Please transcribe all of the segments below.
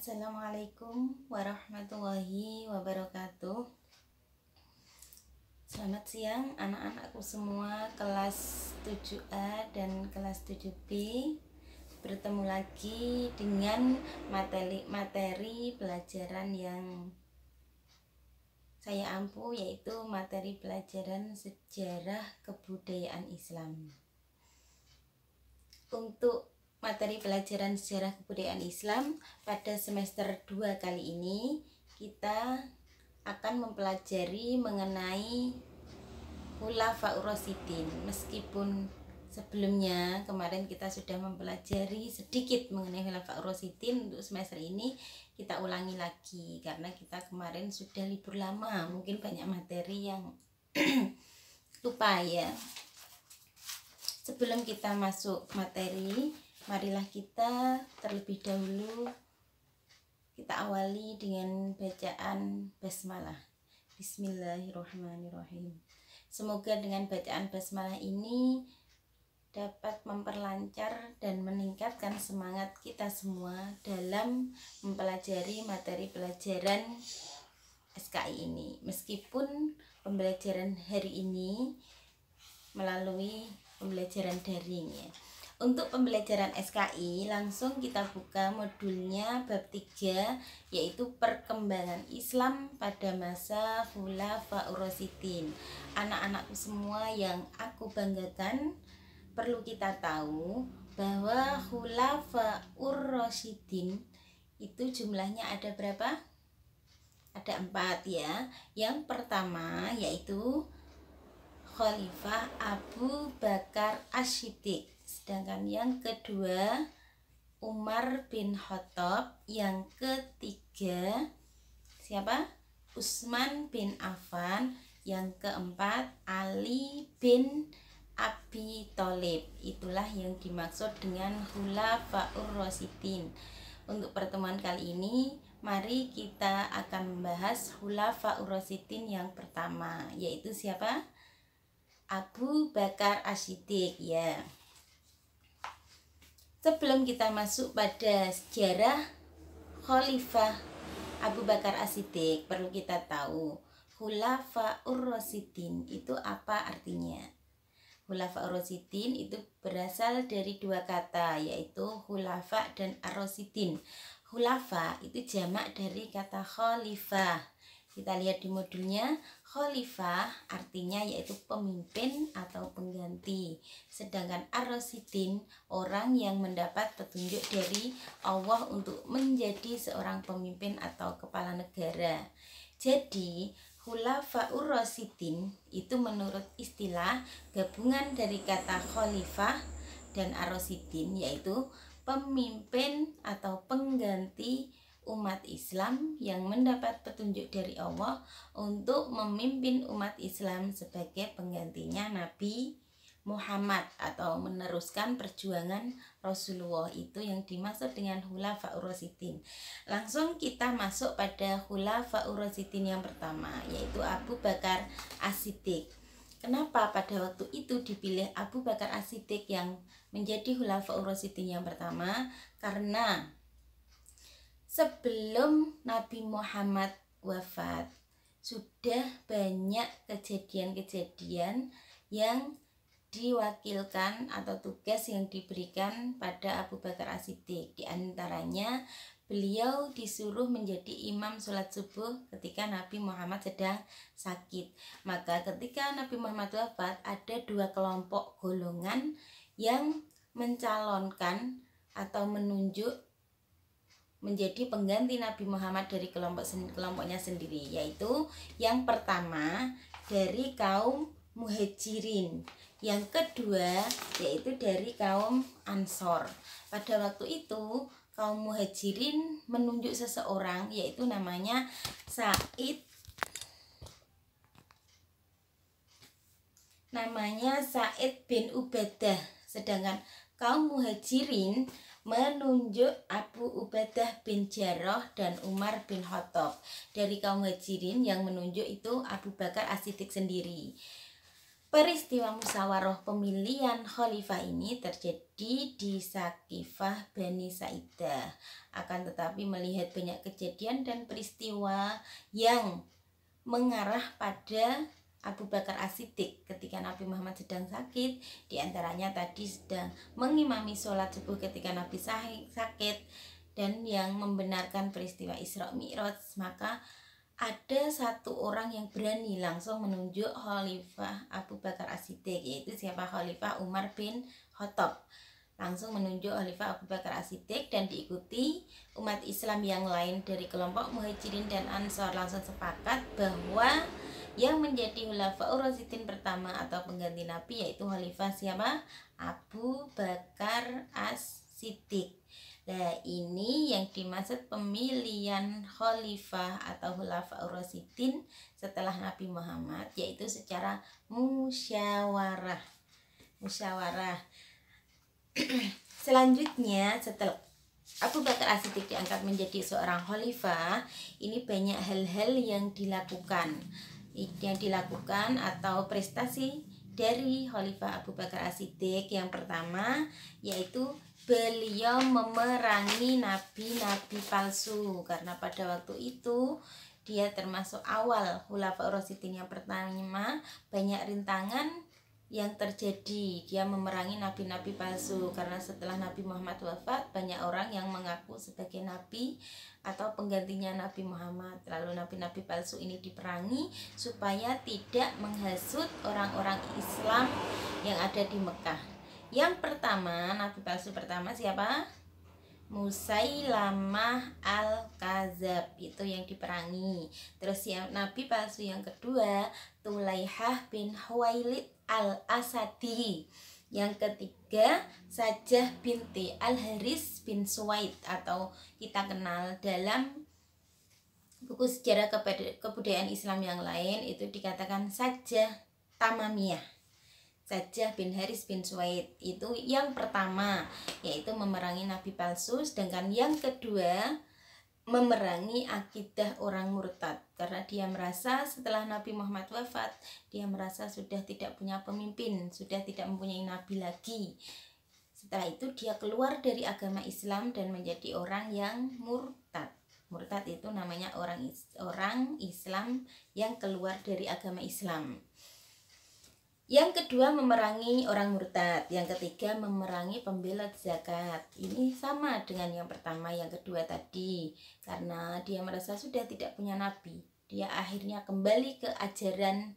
Assalamualaikum warahmatullahi wabarakatuh. Selamat siang anak-anakku semua kelas 7A dan kelas 7B. Bertemu lagi dengan materi pelajaran yang saya ampu, yaitu materi pelajaran sejarah kebudayaan Islam. Untuk materi pelajaran sejarah kebudayaan Islam pada semester 2 kali ini kita akan mempelajari mengenai Khulafaur Rasyidin. Meskipun sebelumnya kemarin kita sudah mempelajari sedikit mengenai Khulafaur Rasyidin, untuk semester ini kita ulangi lagi karena kita kemarin sudah libur lama, mungkin banyak materi yang lupa ya. Sebelum kita masuk materi, marilah kita terlebih dahulu kita awali dengan bacaan basmalah. Bismillahirrahmanirrahim. Semoga dengan bacaan basmalah ini dapat memperlancar dan meningkatkan semangat kita semua dalam mempelajari materi pelajaran SKI ini. Meskipun pembelajaran hari ini melalui pembelajaran daring ya. Untuk pembelajaran SKI langsung kita buka modulnya bab 3, yaitu perkembangan Islam pada masa Khulafaur Rasyidin. Anak-anakku semua yang aku banggakan, perlu kita tahu bahwa Khulafaur Rasyidin itu jumlahnya ada berapa? Ada 4 ya. Yang pertama yaitu Khalifah Abu Bakar As-Siddiq, sedangkan yang kedua Umar bin Khattab, yang ketiga siapa? Utsman bin Affan, yang keempat Ali bin Abi Thalib. Itulah yang dimaksud dengan Khulafaur Rasyidin. Untuk pertemuan kali ini mari kita akan membahas Khulafaur Rasyidin yang pertama, yaitu siapa? Abu Bakar As-Siddiq ya. Sebelum kita masuk pada sejarah Khalifah Abu Bakar As-Siddiq, perlu kita tahu Khulafaur Rasyidin itu apa artinya. Khulafaur Rasyidin itu berasal dari 2 kata, yaitu khulafa dan ar-rasyidin. Khulafa itu jamak dari kata khalifah. Kita lihat di modulnya, khalifah artinya yaitu pemimpin atau pengganti. Sedangkan ar-rasyidin orang yang mendapat petunjuk dari Allah untuk menjadi seorang pemimpin atau kepala negara. Jadi Khulafaur Rasyidin itu menurut istilah gabungan dari kata khalifah dan ar-rasyidin, yaitu pemimpin atau pengganti umat Islam yang mendapat petunjuk dari Allah untuk memimpin umat Islam sebagai penggantinya Nabi Muhammad atau meneruskan perjuangan Rasulullah. Itu yang dimaksud dengan Khulafaur Rasyidin. Langsung kita masuk pada Khulafaur Rasyidin yang pertama, yaitu Abu Bakar As-Siddiq. Kenapa pada waktu itu dipilih Abu Bakar As-Siddiq yang menjadi Khulafaur Rasyidin yang pertama? Karena sebelum Nabi Muhammad wafat sudah banyak kejadian-kejadian yang diwakilkan atau tugas yang diberikan pada Abu Bakar As-Siddiq. Di antaranya beliau disuruh menjadi imam sholat subuh ketika Nabi Muhammad sedang sakit. Maka ketika Nabi Muhammad wafat, ada 2 kelompok golongan yang mencalonkan atau menunjuk menjadi pengganti Nabi Muhammad dari kelompoknya sendiri, yaitu yang pertama dari kaum Muhajirin, yang kedua yaitu dari kaum Ansor. Pada waktu itu kaum Muhajirin menunjuk seseorang, yaitu namanya Sa'id bin Ubadah. Sedangkan kaum Muhajirin menunjuk Abu Ubadah bin Jarrah dan Umar bin Khattab. Dari kaum Muhajirin yang menunjuk itu Abu Bakar As-Siddiq sendiri. Peristiwa musyawarah pemilihan khalifah ini terjadi di Sakifah Bani Sa'idah. Akan tetapi melihat banyak kejadian dan peristiwa yang mengarah pada Abu Bakar As-Siddiq ketika Nabi Muhammad sedang sakit, diantaranya tadi sedang mengimami sholat subuh ketika Nabi sakit, dan yang membenarkan peristiwa Isra Mi'raj, maka ada satu orang yang berani langsung menunjuk Khalifah Abu Bakar As-Siddiq, yaitu siapa? Khalifah Umar bin Khattab. Langsung menunjuk Khalifah Abu Bakar As-Siddiq dan diikuti umat Islam yang lain dari kelompok Muhajirin dan Ansor. Langsung sepakat bahwa yang menjadi Khulafaur Rasyidin pertama atau pengganti Nabi yaitu Khalifah siapa? Abu Bakar As-Siddiq. Nah, ini yang dimaksud pemilihan khalifah atau Khulafaur Rasyidin setelah Nabi Muhammad, yaitu secara musyawarah. Selanjutnya, setelah Abu Bakar As-Siddiq diangkat menjadi seorang khalifah, ini banyak hal-hal yang dilakukan atau prestasi dari Khalifah Abu Bakar As-Siddiq. Yang pertama yaitu beliau memerangi nabi-nabi palsu, karena pada waktu itu dia termasuk awal Khulafaur Rasyidin yang pertama. Banyak rintangan yang terjadi, dia memerangi nabi-nabi palsu, karena setelah Nabi Muhammad wafat banyak orang yang mengaku sebagai nabi atau penggantinya Nabi Muhammad. Lalu nabi-nabi palsu ini diperangi supaya tidak menghasut orang-orang Islam yang ada di Mekah. Yang pertama, nabi palsu pertama siapa? Musailamah al-Kadzab, itu yang diperangi. Terus yang nabi palsu yang kedua, Tulaihah bin Huwailid al-Asadi. Yang ketiga, Sajah binti Al-Haris bin Suwaid, atau kita kenal dalam buku sejarah kebudayaan Islam yang lain itu dikatakan Sajah Tamamiyah. Sajah bin Haris bin Suwaid itu yang pertama, yaitu memerangi nabi palsu. Sedangkan yang kedua, memerangi akidah orang murtad, karena dia merasa setelah Nabi Muhammad wafat, dia merasa sudah tidak punya pemimpin, sudah tidak mempunyai nabi lagi. Setelah itu dia keluar dari agama Islam dan menjadi orang yang murtad. Murtad itu namanya orang Islam yang keluar dari agama Islam. Yang kedua, memerangi orang murtad. Yang ketiga, memerangi pembelot zakat. Ini sama dengan yang pertama, yang kedua tadi. Karena dia merasa sudah tidak punya nabi, dia akhirnya kembali ke ajaran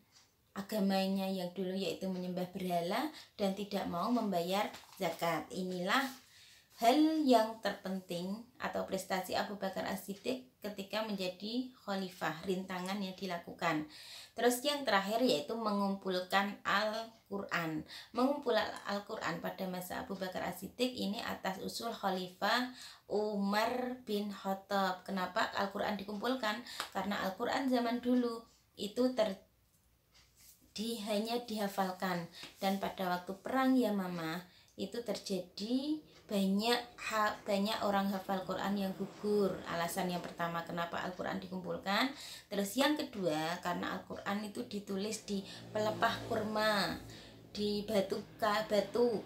agamanya yang dulu, yaitu menyembah berhala dan tidak mau membayar zakat. Inilah hal yang terpenting atau prestasi Abu Bakar As-Siddiq ketika menjadi khalifah, rintangan yang dilakukan. Terus yang terakhir yaitu mengumpulkan Al-Quran. Mengumpulkan Al-Quran pada masa Abu Bakar As-Siddiq ini atas usul Khalifah Umar bin Khattab. Kenapa Al-Quran dikumpulkan? Karena Al-Quran zaman dulu itu hanya dihafalkan, dan pada waktu perang Yamamah itu terjadi banyak orang hafal Quran yang gugur. Alasan yang pertama kenapa Al-Quran dikumpulkan. Terus yang kedua, karena Al-Quran itu ditulis di pelepah kurma, di batu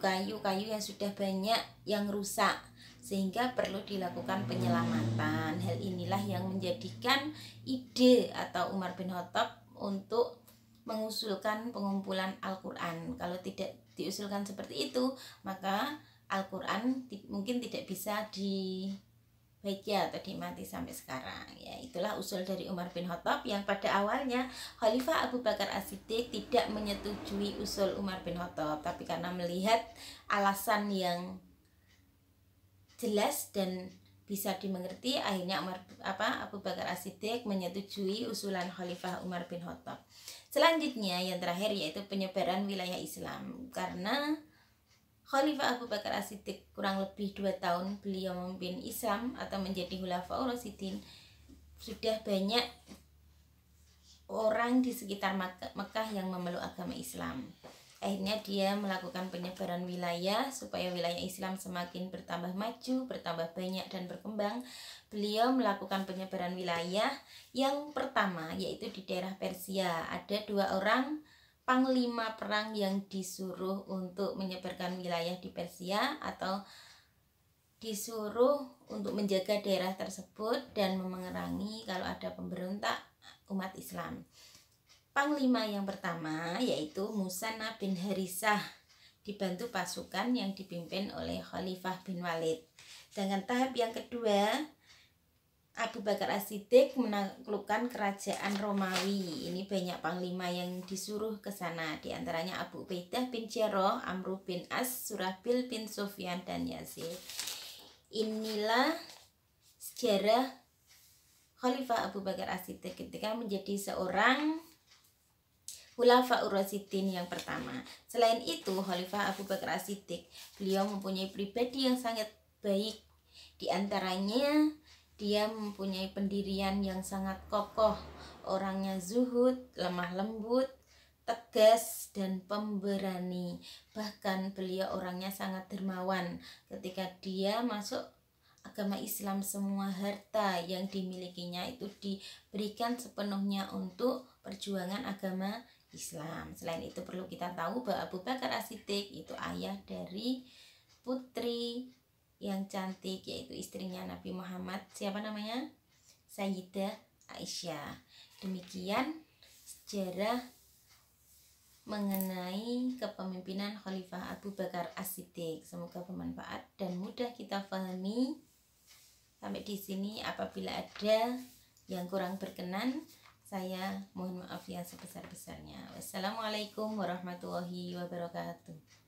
kayu yang sudah banyak yang rusak, sehingga perlu dilakukan penyelamatan. Hal inilah yang menjadikan ide atau Umar bin Khattab untuk mengusulkan pengumpulan Al-Quran. Kalau tidak diusulkan seperti itu, maka Al-Quran mungkin tidak bisa dibaca atau dinikmati sampai sekarang. Ya, itulah usul dari Umar bin Khattab, yang pada awalnya Khalifah Abu Bakar As-Siddiq tidak menyetujui usul Umar bin Khattab, tapi karena melihat alasan yang jelas dan bisa dimengerti, akhirnya Abu Bakar As-Siddiq menyetujui usulan Khalifah Umar bin Khattab. Selanjutnya yang terakhir yaitu penyebaran wilayah Islam. Karena Khalifah Abu Bakar As-Siddiq kurang lebih 2 tahun beliau memimpin Islam atau menjadi Khulafaur Rasyidin, sudah banyak orang di sekitar Mekah yang memeluk agama Islam. Akhirnya dia melakukan penyebaran wilayah supaya wilayah Islam semakin bertambah maju, bertambah banyak dan berkembang. Beliau melakukan penyebaran wilayah yang pertama yaitu di daerah Persia. Ada 2 orang panglima perang yang disuruh untuk menyebarkan wilayah di Persia atau disuruh untuk menjaga daerah tersebut dan memerangi kalau ada pemberontak umat Islam. Panglima yang pertama yaitu Musanna bin Harisah, dibantu pasukan yang dipimpin oleh Khalifah bin Walid. Dengan tahap yang kedua, Abu Bakar As-Siddiq menaklukkan kerajaan Romawi. Ini banyak panglima yang disuruh ke sana, di antaranya Abu Ubaidah bin Jarrah, Amr bin As, Surahbil bin Sufyan, dan Yazid. Inilah sejarah Khalifah Abu Bakar As-Siddiq ketika menjadi seorang Khulafaur Rasyidin yang pertama. Selain itu, Khalifah Abu Bakar As-Siddiq, beliau mempunyai pribadi yang sangat baik. Di antaranya, dia mempunyai pendirian yang sangat kokoh, orangnya zuhud, lemah lembut, tegas, dan pemberani. Bahkan beliau orangnya sangat dermawan. Ketika dia masuk agama Islam, semua harta yang dimilikinya itu diberikan sepenuhnya untuk perjuangan agama Islam. Selain itu perlu kita tahu bahwa Abu Bakar As-Siddiq itu ayah dari putri yang cantik, yaitu istrinya Nabi Muhammad. Siapa namanya? Sayyidah Aisyah. Demikian sejarah mengenai kepemimpinan Khalifah Abu Bakar As-Siddiq. Semoga bermanfaat dan mudah kita pahami. Sampai di sini, apabila ada yang kurang berkenan, saya mohon maaf yang sebesar-besarnya. Wassalamualaikum warahmatullahi wabarakatuh.